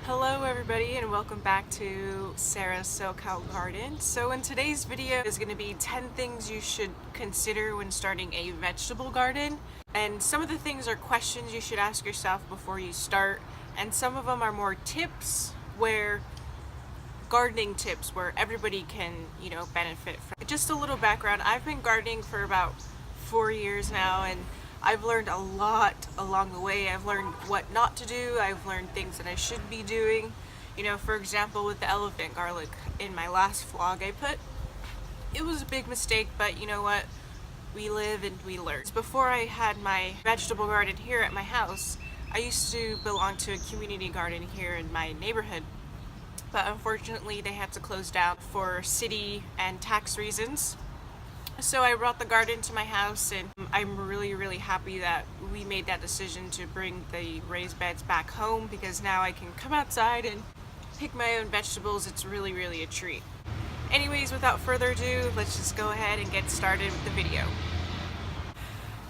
Hello everybody and welcome back to Sarah's SoCal Garden. So in today's video is going to be 10 things you should consider when starting a vegetable garden. And some of the things are questions you should ask yourself before you start, and some of them are more tips gardening tips where everybody can, benefit from. Just a little background, I've been gardening for about 4 years now, and I've learned a lot along the way. I've learned what not to do. I've learned things that I should be doing. For example, with the elephant garlic in my last vlog it was a big mistake, but you know what? We live and we learn. Before I had my vegetable garden here at my house, I used to belong to a community garden here in my neighborhood. But unfortunately, they had to close down for city and tax reasons. So I brought the garden to my house, and I'm really happy that we made that decision to bring the raised beds back home, because now I can come outside and pick my own vegetables. It's really a treat. Anyways, without further ado, let's just go ahead and get started with the video.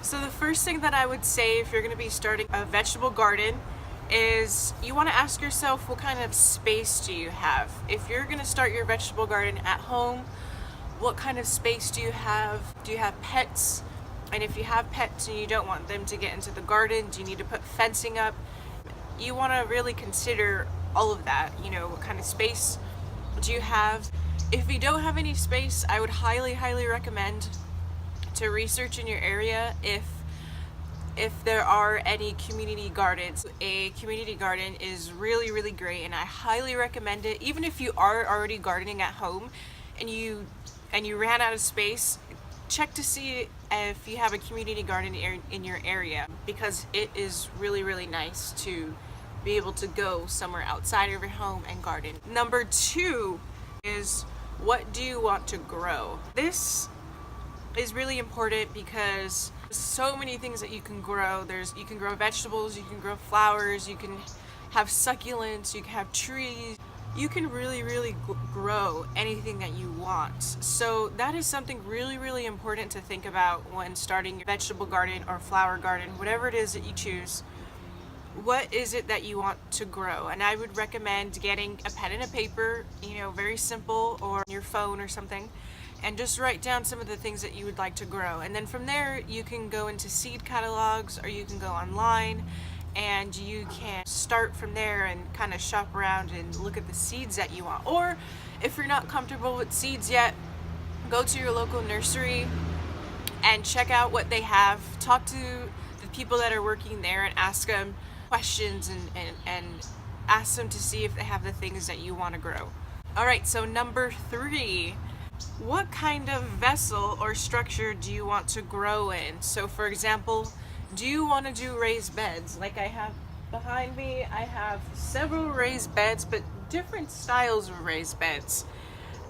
So the first thing that I would say if you're going to be starting a vegetable garden is you want to ask yourself, what kind of space do you have? If you're going to start your vegetable garden at home, what kind of space do you have? Do you have pets? And if you have pets and you don't want them to get into the garden, do you need to put fencing up? You want to really consider all of that. What kind of space do you have? If you don't have any space, I would highly recommend to research in your area if there are any community gardens. A community garden is really great, and I highly recommend it. Even if you are already gardening at home and you ran out of space, check to see if you have a community garden in your area, because it is really nice to be able to go somewhere outside of your home and garden. Number 2 is, what do you want to grow? This is really important because there's so many things that you can grow. You can grow vegetables, you can grow flowers, you can have succulents, you can have trees. You can really grow anything that you want. So that is something really important to think about when starting your vegetable garden or flower garden, whatever it is that you choose. What is it that you want to grow? And I would recommend getting a pen and a paper, very simple, or your phone or something, and just write down some of the things that you would like to grow. And then from there, you can go into seed catalogs, or you can go online, and you can start from there and kind of shop around and look at the seeds that you want. Or if you're not comfortable with seeds yet, go to your local nursery and check out what they have. Talk to the people that are working there and ask them questions and ask them to see if they have the things that you want to grow. Alright, so number 3, what kind of vessel or structure do you want to grow in? So for example, do you want to do raised beds? Like I have behind me, I have several raised beds, but different styles of raised beds.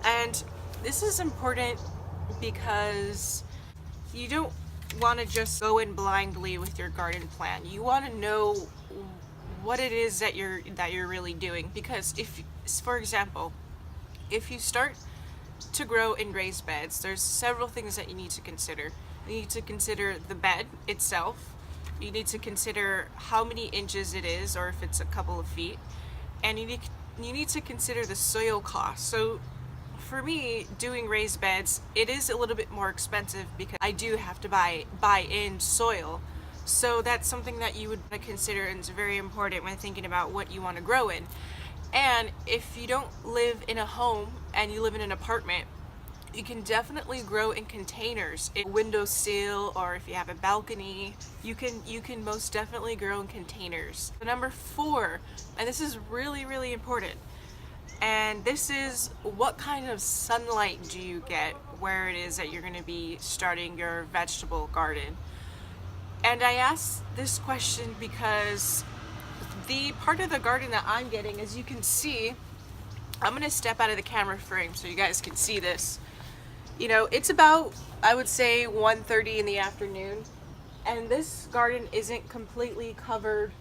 And this is important because you don't want to just go in blindly with your garden plan. You want to know what it is that you're really doing, because for example, if you start to grow in raised beds, there's several things that you need to consider. You need to consider the bed itself. You need to consider how many inches it is, or if it's a couple of feet. And you need to consider the soil cost. So for me, doing raised beds, it is a little bit more expensive because I do have to buy in soil. So that's something that you would consider, and it's very important when thinking about what you want to grow in. And if you don't live in a home and you live in an apartment, you can definitely grow in containers, in windowsill, or if you have a balcony, you can most definitely grow in containers. Number 4, and this is really important, and this is, what kind of sunlight do you get where it is that you're going to be starting your vegetable garden? And I ask this question because the part of the garden that I'm getting, as you can see, I'm going to step out of the camera frame so you guys can see this. It's about, I would say, 1:30 in the afternoon, and this garden isn't completely covered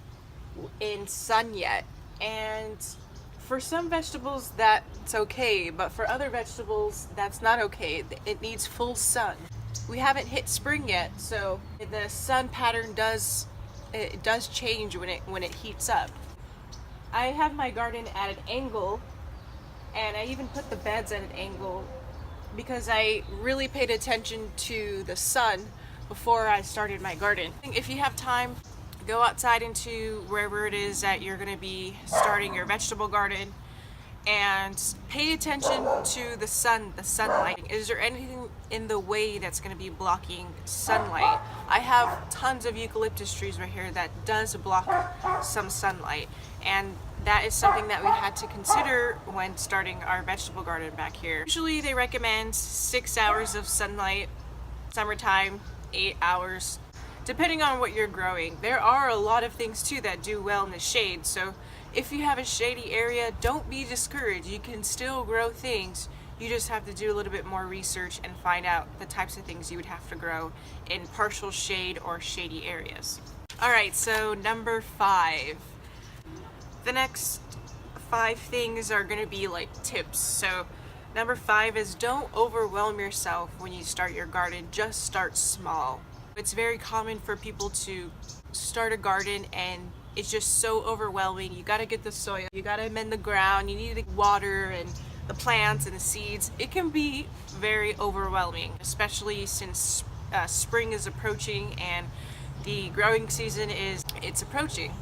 in sun yet. And for some vegetables that's okay, but for other vegetables that's not okay. It needs full sun. We haven't hit spring yet, so the sun pattern does change when it heats up. I have my garden at an angle, and I even put the beds at an angle because I really paid attention to the sun before I started my garden. If you have time, go outside into wherever it is that you're going to be starting your vegetable garden and pay attention to the sunlight. Is there anything in the way that's going to be blocking sunlight? I have tons of eucalyptus trees right here that does block some sunlight, and that is something that we had to consider when starting our vegetable garden back here. Usually they recommend 6 hours of sunlight, summertime 8 hours, depending on what you're growing. There are a lot of things too that do well in the shade, so if you have a shady area, don't be discouraged. You can still grow things. You just have to do a little bit more research and find out the types of things you would have to grow in partial shade or shady areas. Alright, so number 5. The next 5 things are going to be like tips. So number 5 is don't overwhelm yourself when you start your garden. Just start small. It's very common for people to start a garden and it's just so overwhelming. You gotta get the soil, you gotta amend the ground, you need to water and the plants and the seeds. It can be very overwhelming, especially since spring is approaching and the growing season it's approaching.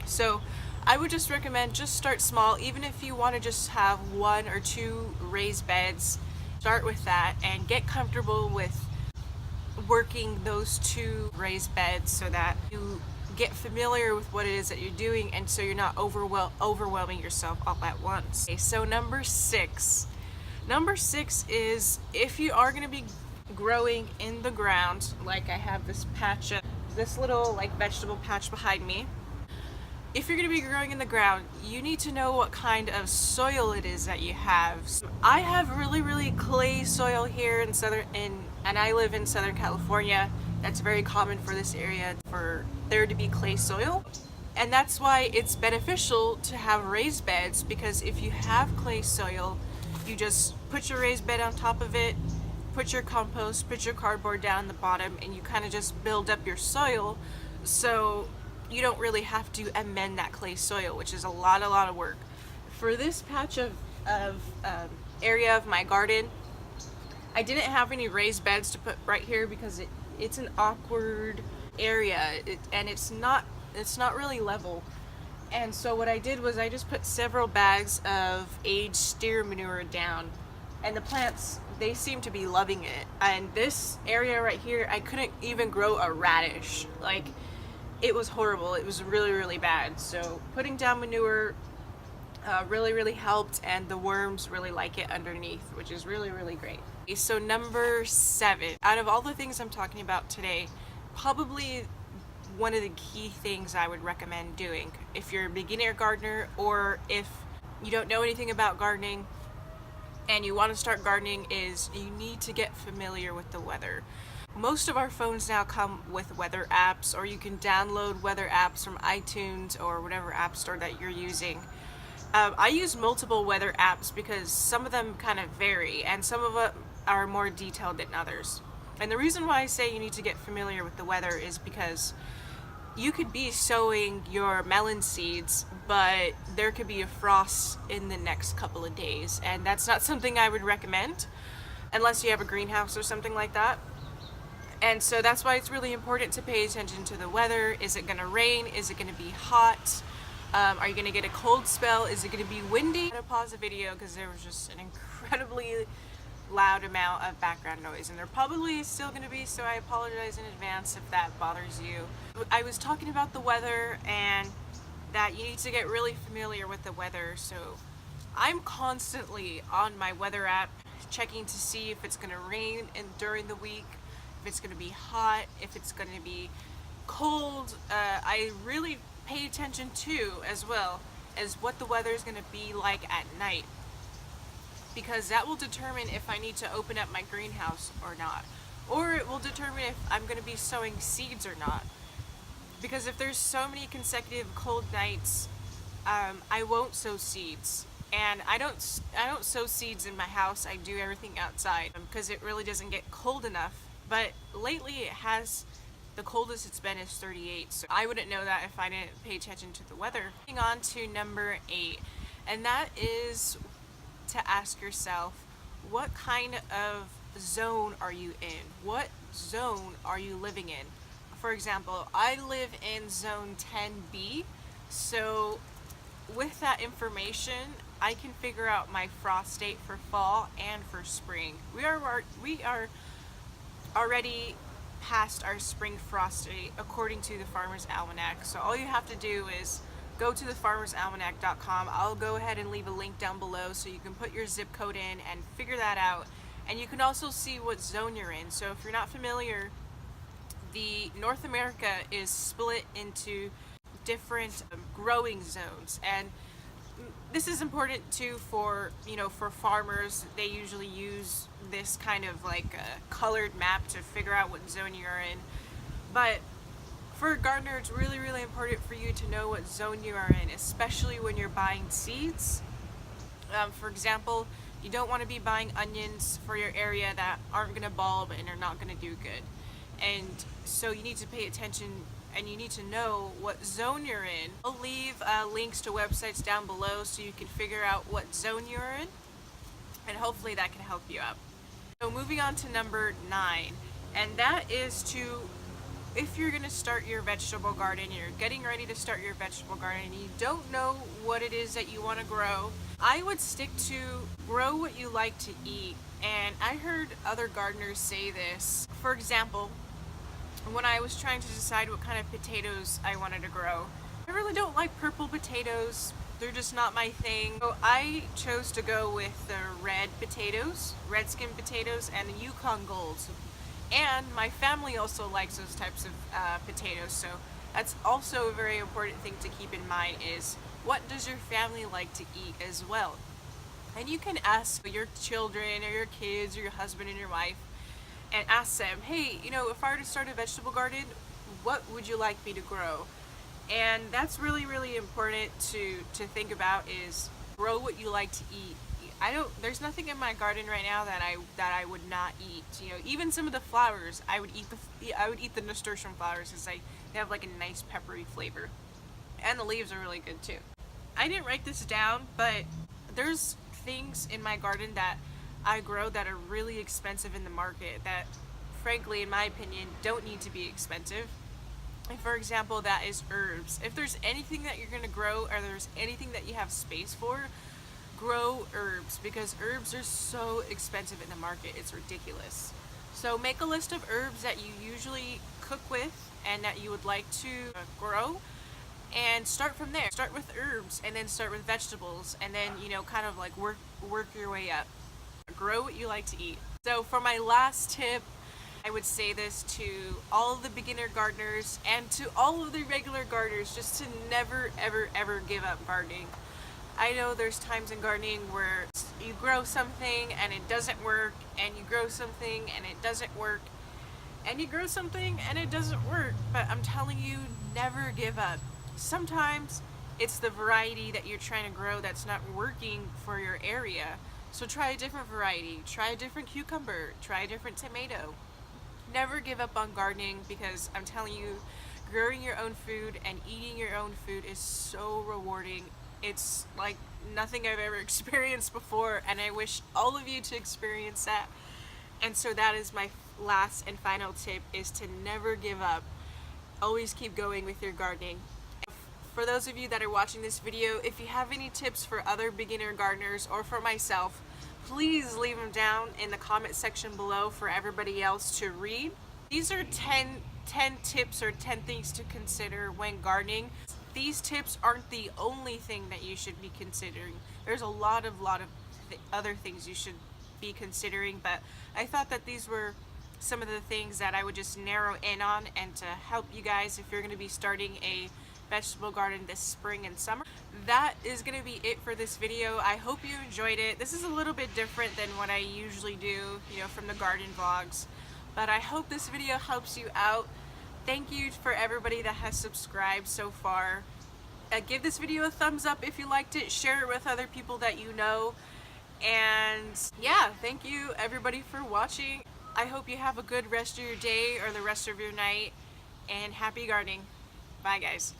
So I would just recommend just start small. Even if you want to just have 1 or 2 raised beds, start with that and get comfortable with working those 2 raised beds so that you get familiar with what it is that you're doing, and so you're not overwhelming yourself all at once. Okay, so number 6 is if you are going to be growing in the ground, like I have this patch of this little like vegetable patch behind me. If you're going to be growing in the ground, you need to know what kind of soil it is that you have. So I have really clay soil here and I live in Southern California. That's very common for this area for there to be clay soil. And that's why it's beneficial to have raised beds, because if you have clay soil, you just put your raised bed on top of it, put your compost, put your cardboard down the bottom, and you kind of just build up your soil. So you don't really have to amend that clay soil, which is a lot of work. For this patch of area of my garden, I didn't have any raised beds to put right here because it's an awkward area and it's not really level. And so what I did was I just put several bags of aged steer manure down, and the plants, they seem to be loving it. And this area right here, I couldn't even grow a radish. Like, it was horrible. It was really bad. So putting down manure really helped, and the worms really like it underneath, which is really great. Okay, so number 7, out of all the things I'm talking about today, probably one of the key things I would recommend doing if you're a beginner gardener, or if you don't know anything about gardening and you want to start gardening, is you need to get familiar with the weather. Most of our phones now come with weather apps, or you can download weather apps from iTunes or whatever app store that you're using. I use multiple weather apps because some of them kind of vary and some of them are more detailed than others. And the reason why I say you need to get familiar with the weather is because you could be sowing your melon seeds, but there could be a frost in the next couple of days, and that's not something I would recommend unless you have a greenhouse or something like that. And so that's why it's really important to pay attention to the weather. Is it going to rain? Is it going to be hot? Are you going to get a cold spell? Is it going to be windy? I'm going to pause the video because there was just an incredibly loud amount of background noise, and there probably is still going to be, so I apologize in advance if that bothers you. I was talking about the weather and that you need to get really familiar with the weather, so I'm constantly on my weather app checking to see if it's going to rain during the week, if it's going to be hot, if it's going to be cold. I really pay attention to, as well as what the weather is going to be like at night, because that will determine if I need to open up my greenhouse or not, or it will determine if I'm going to be sowing seeds or not. Because if there's so many consecutive cold nights, I won't sow seeds. And I don't sow seeds in my house. I do everything outside because it really doesn't get cold enough. But lately it has the coldest it's been is 38, so I wouldn't know that if I didn't pay attention to the weather. Moving on to number 8, and that is to ask yourself, what kind of zone are you in? What zone are you living in? For example, I live in zone 10B, so with that information, I can figure out my frost date for fall and for spring. We are already past our spring frost date according to the Farmer's Almanac. So all you have to do is go to thefarmersalmanac.com. I'll go ahead and leave a link down below so you can put your zip code in and figure that out. And you can also see what zone you're in. So if you're not familiar, the North America is split into different growing zones, and this is important too for for farmers. They usually use this kind of like a colored map to figure out what zone you're in, but for a gardener it's really important for you to know what zone you are in, especially when you're buying seeds. For example, you don't want to be buying onions for your area that aren't going to bulb and are not going to do good, and so you need to pay attention and you need to know what zone you're in. I'll leave links to websites down below so you can figure out what zone you're in, and hopefully that can help you out. So moving on to number 9, and that is to, if you're going to start your vegetable garden, you're getting ready to start your vegetable garden, and you don't know what it is that you want to grow, I would stick to grow what you like to eat. And I heard other gardeners say this. For example, when I was trying to decide what kind of potatoes I wanted to grow, I really don't like purple potatoes. They're just not my thing. So I chose to go with the red potatoes, red skin potatoes, and the Yukon Golds. And my family also likes those types of potatoes, so that's also a very important thing to keep in mind, is what does your family like to eat as well. And you can ask your children or your kids or your husband and your wife and ask them, hey, if I were to start a vegetable garden, what would you like me to grow? And that's really important to think about, is grow what you like to eat. There's nothing in my garden right now that I would not eat. Even some of the flowers, I would eat the nasturtium flowers because they have like a nice peppery flavor. And the leaves are really good too. I didn't write this down, but there's things in my garden that I grow that are really expensive in the market that, frankly, in my opinion, don't need to be expensive. And for example, that is herbs. If there's anything that you're going to grow, or there's anything that you have space for, grow herbs, because herbs are so expensive in the market. It's ridiculous. So make a list of herbs that you usually cook with and that you would like to grow, and start from there. Start with herbs and then start with vegetables, and then kind of like work your way up. Grow what you like to eat. So for my last tip, I would say this to all of the beginner gardeners and to all of the regular gardeners, just to never ever give up gardening. I know there's times in gardening where you grow something and it doesn't work, and you grow something and it doesn't work, and you grow something and it doesn't work, but I'm telling you, never give up. Sometimes it's the variety that you're trying to grow that's not working for your area. So try a different variety, try a different cucumber, try a different tomato. Never give up on gardening, because I'm telling you, growing your own food and eating your own food is so rewarding. It's like nothing I've ever experienced before, and I wish all of you to experience that. And so that is my last and final tip, is to never give up. Always keep going with your gardening. For those of you that are watching this video, if you have any tips for other beginner gardeners or for myself, please leave them down in the comment section below for everybody else to read. These are 10 tips or 10 things to consider when gardening. These tips aren't the only thing that you should be considering. There's a lot of other things you should be considering, but I thought that these were some of the things that I would just narrow in on, and to help you guys if you're going to be starting a vegetable garden this spring and summer. That is going to be it for this video. I hope you enjoyed it. This is a little bit different than what I usually do, from the garden vlogs, but I hope this video helps you out. Thank you for everybody that has subscribed so far. Give this video a thumbs up if you liked it. Share it with other people that you know. And yeah, thank you everybody for watching. I hope you have a good rest of your day or the rest of your night. and happy gardening. Bye guys.